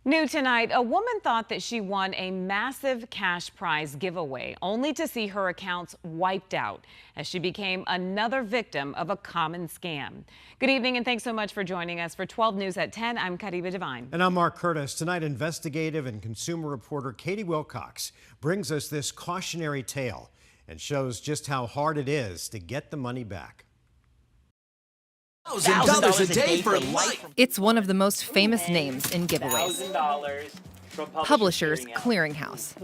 New tonight, a woman thought that she won a massive cash prize giveaway, only to see her accounts wiped out as she became another victim of a common scam. Good evening and thanks so much for joining us for 12 News at 10. I'm Kariba Devine. And I'm Mark Curtis. Tonight, investigative and consumer reporter Katie Wilcox brings us this cautionary tale and shows just how hard it is to get the money back. $1,000 a day for life. It's one of the most famous names in giveaways. Publishers Clearinghouse.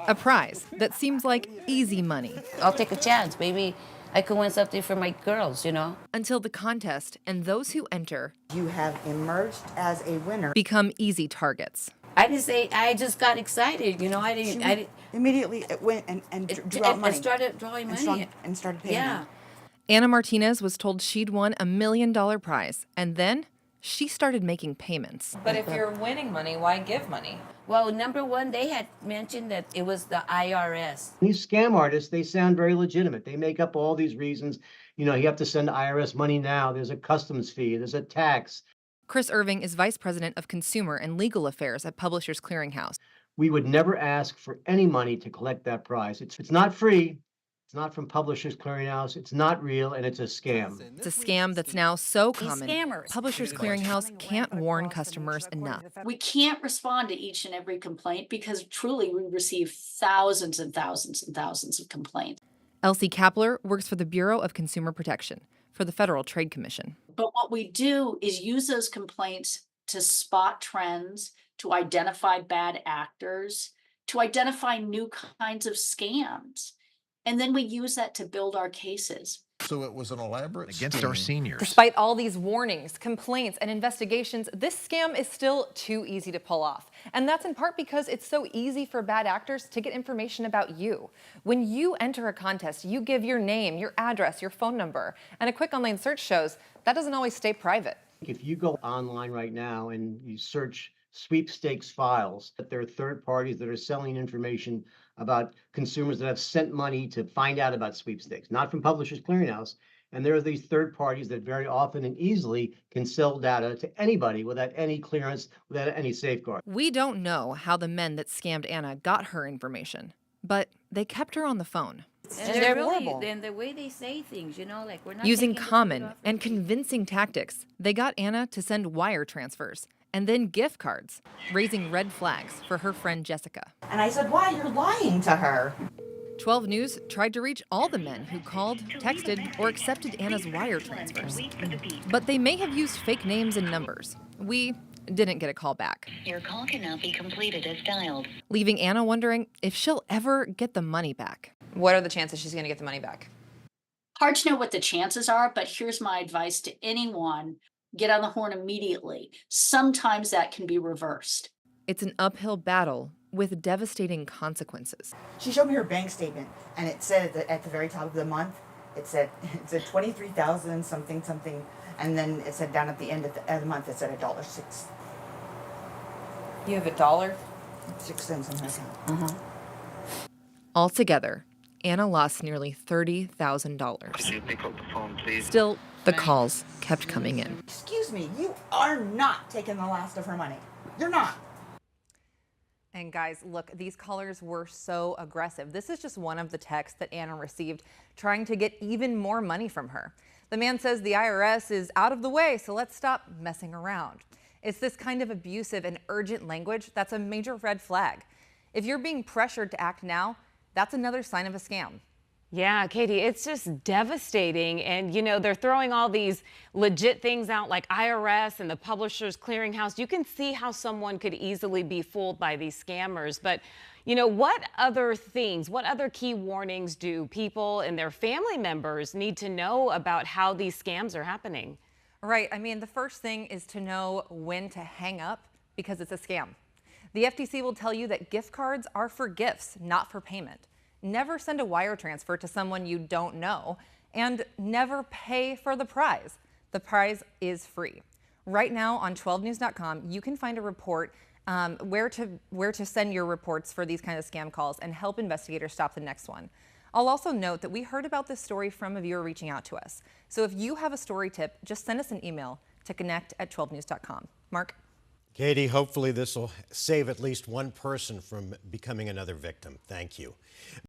A prize that seems like easy money. I'll take a chance. Maybe I could win something for my girls, you know? Until the contest and those who enter You have emerged as a winner. become easy targets. I didn't say, I just got excited, you know? I didn't. Immediately it went and drew out money. I started drawing money. And started paying. Yeah. Anna Martinez was told she'd won $1 million prize, and then she started making payments. But if you're winning money, why give money? Well, number one, they had mentioned that it was the IRS. These scam artists, they sound very legitimate. They make up all these reasons. You know, you have to send IRS money now. There's a customs fee. There's a tax. Chris Irving is Vice President of Consumer and Legal Affairs at Publishers Clearinghouse. We would never ask for any money to collect that prize. It's not free. It's not from Publishers Clearinghouse. It's not real, and it's a scam. It's a scam that's now so common. Scammers. Publishers Clearinghouse can't warn customers enough. We can't respond to each and every complaint because truly we receive thousands and thousands and thousands of complaints. Elsie Kapler works for the Bureau of Consumer Protection for the Federal Trade Commission. But what we do is use those complaints to spot trends, to identify bad actors, to identify new kinds of scams. And then we use that to build our cases. So it was an elaborate against scheme. our seniors. Despite all these warnings, complaints, and investigations, this scam is still too easy to pull off. And that's in part because it's so easy for bad actors to get information about you. When you enter a contest, you give your name, your address, your phone number, and a quick online search shows that doesn't always stay private. If you go online right now and you search sweepstakes files, that there are third parties that are selling information about consumers that have sent money to find out about sweepstakes, not from Publishers Clearinghouse. And there are these third parties that very often and easily can sell data to anybody without any clearance, without any safeguard. We don't know how the men that scammed Anna got her information, but they kept her on the phone. And they're really, and the way they say things, you know, like we're not Using taking the common foot off and the table. convincing tactics, they got Anna to send wire transfers and then gift cards, raising red flags for her friend Jessica. And I said, why? You're lying to her. 12 News tried to reach all the men who called, texted, or accepted Anna's wire transfers. But they may have used fake names and numbers. We didn't get a call back. Your call cannot be completed as dialed. Leaving Anna wondering if she'll ever get the money back. What are the chances she's going to get the money back? Hard to know what the chances are, but here's my advice to anyone. Get on the horn immediately. Sometimes that can be reversed. It's an uphill battle with devastating consequences. She showed me her bank statement, and it said at the very top of the month, it said 23,000 something something, and then it said down at the end of the month it said $1.06. You have $1? 6 cents on her account. Altogether, Anna lost nearly $30,000. Can you pick up the phone, please? Still, the calls kept coming in. Excuse me, you are not taking the last of her money. You're not. And guys, look, these callers were so aggressive. This is just one of the texts that Anna received trying to get even more money from her. The man says the IRS is out of the way, so let's stop messing around. It's this kind of abusive and urgent language that's a major red flag. If you're being pressured to act now, that's another sign of a scam. Yeah, Katie, it's just devastating. And, you know, they're throwing all these legit things out like IRS and the Publishers Clearinghouse. You can see how someone could easily be fooled by these scammers. But, you know, what other things, what other key warnings do people and their family members need to know about how these scams are happening? Right. I mean, the first thing is to know when to hang up because it's a scam. The FTC will tell you that gift cards are for gifts, not for payment. Never send a wire transfer to someone you don't know, and never pay for the prize. The prize is free. Right now on 12news.com, you can find a report where to send your reports for these kind of scam calls and help investigators stop the next one. I'll also note that we heard about this story from a viewer reaching out to us. So if you have a story tip, just send us an email to connect@12news.com. Mark? Katie, hopefully this will save at least one person from becoming another victim. Thank you.